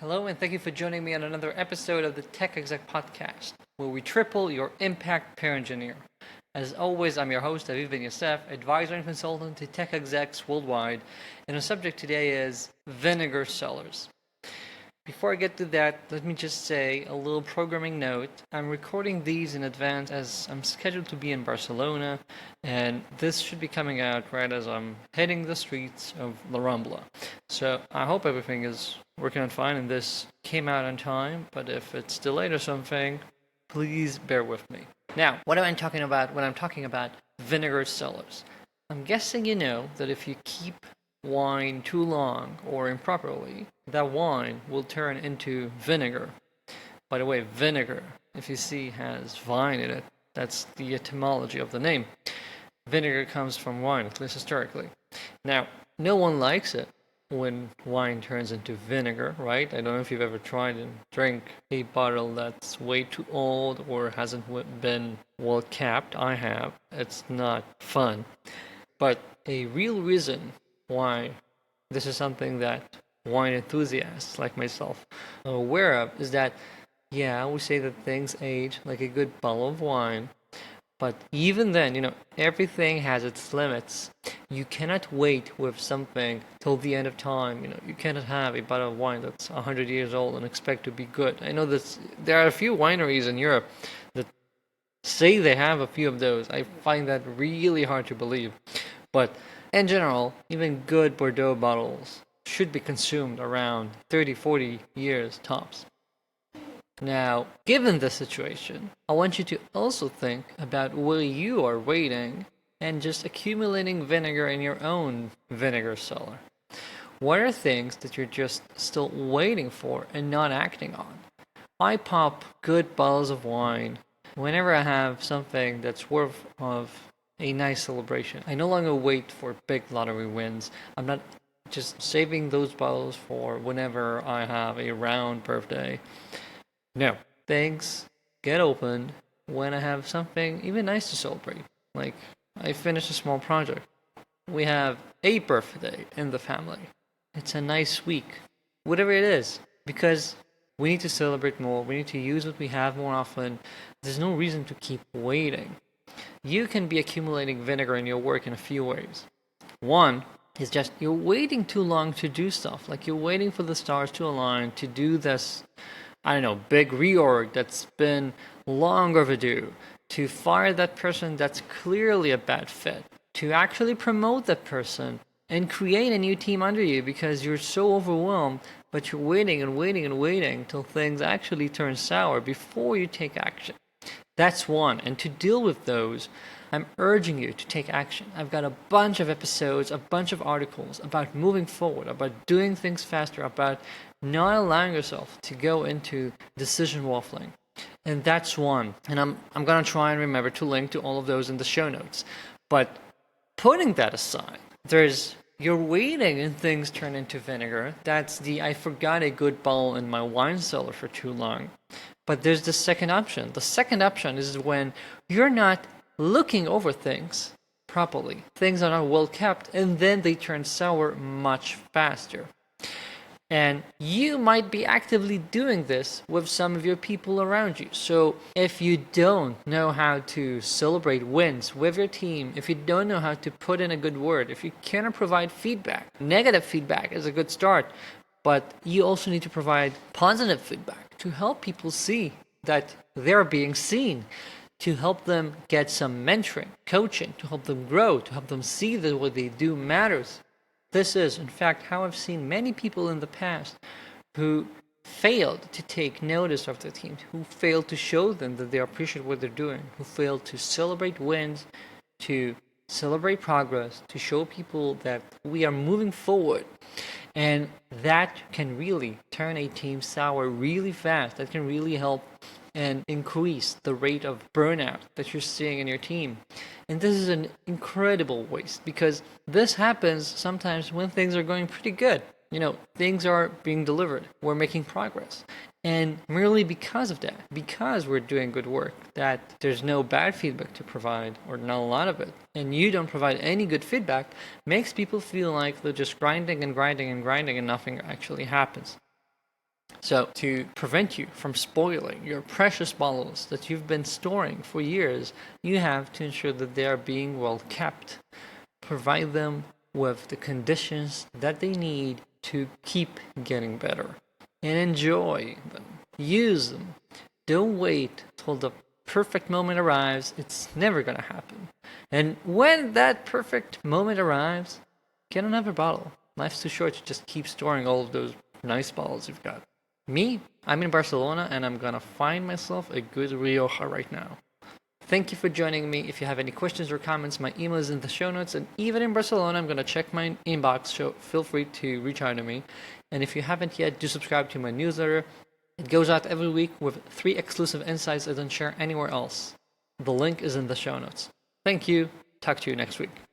Hello, and thank you for joining me on another episode of the Tech Exec podcast, where we triple your impact per engineer. As always, I'm your host, Aviv Ben-Yosef, advisor and consultant to tech execs worldwide, and the subject today is Vinegar Cellars. Before I get to that, let me just say a little programming note. I'm recording these in advance as I'm scheduled to be in Barcelona, and this should be coming out right as I'm hitting the streets of La Rambla. So I hope everything is working out fine and this came out on time, but if it's delayed or something, please bear with me. Now, what am I talking about when I'm talking about Vinegar Cellars? I'm guessing you know that if you keep wine too long or improperly, that wine will turn into vinegar. By the way, vinegar, if you see, has vine in it. That's the etymology of the name. Vinegar comes from wine, at least historically. Now, no one likes it when wine turns into vinegar, right? I don't know if you've ever tried and drank a bottle that's way too old or hasn't been well capped. I have. It's not fun. But a real reason why this is something that wine enthusiasts like myself are aware of is that, yeah, we say that things age like a good bottle of wine, but even then, everything has its limits. You cannot wait with something till the end of time. You cannot have a bottle of wine that's 100 years old and expect to be good. I know that there are a few wineries in Europe that say they have a few of those. I find that really hard to believe. But in general, even good Bordeaux bottles should be consumed around 30-40 years tops. Now, given this situation, I want you to also think about where you are waiting and just accumulating vinegar in your own vinegar cellar. What are things that you're just still waiting for and not acting on? I pop good bottles of wine whenever I have something that's worth of a nice celebration. I no longer wait for big lottery wins. I'm not just saving those bottles for whenever I have a round birthday. No, things get opened when I have something even nice to celebrate. Like, I finished a small project. We have a birthday in the family. It's a nice week. Whatever it is. Because we need to celebrate more. We need to use what we have more often. There's no reason to keep waiting. You can be accumulating vinegar in your work in a few ways. One is just you're waiting too long to do stuff. Like you're waiting for the stars to align to do this, big reorg that's been long overdue, to fire that person that's clearly a bad fit, to actually promote that person and create a new team under you because you're so overwhelmed, but you're waiting and waiting and waiting till things actually turn sour before you take action. That's one. And to deal with those, I'm urging you to take action. I've got a bunch of episodes, a bunch of articles about moving forward, about doing things faster, about not allowing yourself to go into decision waffling. And that's one. And I'm going to try and remember to link to all of those in the show notes. But putting that aside, you're waiting and things turn into vinegar. That's I forgot a good bottle in my wine cellar for too long. But there's the second option. The second option is when you're not looking over things properly. Things are not well kept, and then they turn sour much faster. And you might be actively doing this with some of your people around you. So if you don't know how to celebrate wins with your team, if you don't know how to put in a good word, if you cannot provide feedback, negative feedback is a good start, but you also need to provide positive feedback to help people see that they're being seen, to help them get some mentoring, coaching, to help them grow, to help them see that what they do matters. This is, in fact, how I've seen many people in the past who failed to take notice of their teams, who failed to show them that they appreciate what they're doing, who failed to celebrate wins, to celebrate progress, to show people that we are moving forward. And that can really turn a team sour really fast. That can really help and increase the rate of burnout that you're seeing in your team. And this is an incredible waste because this happens sometimes when things are going pretty good. Things are being delivered. We're making progress. And merely because of that, because we're doing good work, that there's no bad feedback to provide, or not a lot of it, and you don't provide any good feedback, makes people feel like they're just grinding and grinding and grinding and nothing actually happens. So to prevent you from spoiling your precious bottles that you've been storing for years, you have to ensure that they are being well kept. Provide them with the conditions that they need to keep getting better. And enjoy them. Use them. Don't wait till the perfect moment arrives. It's never going to happen. And when that perfect moment arrives, get another bottle. Life's too short to just keep storing all of those nice bottles you've got. Me, I'm in Barcelona and I'm gonna find myself a good Rioja right now. Thank you for joining me. If you have any questions or comments, my email is in the show notes, and even in Barcelona, I'm gonna check my inbox, so feel free to reach out to me. And if you haven't yet, do subscribe to my newsletter. It goes out every week with 3 exclusive insights I don't share anywhere else. The link is in the show notes. Thank you. Talk to you next week.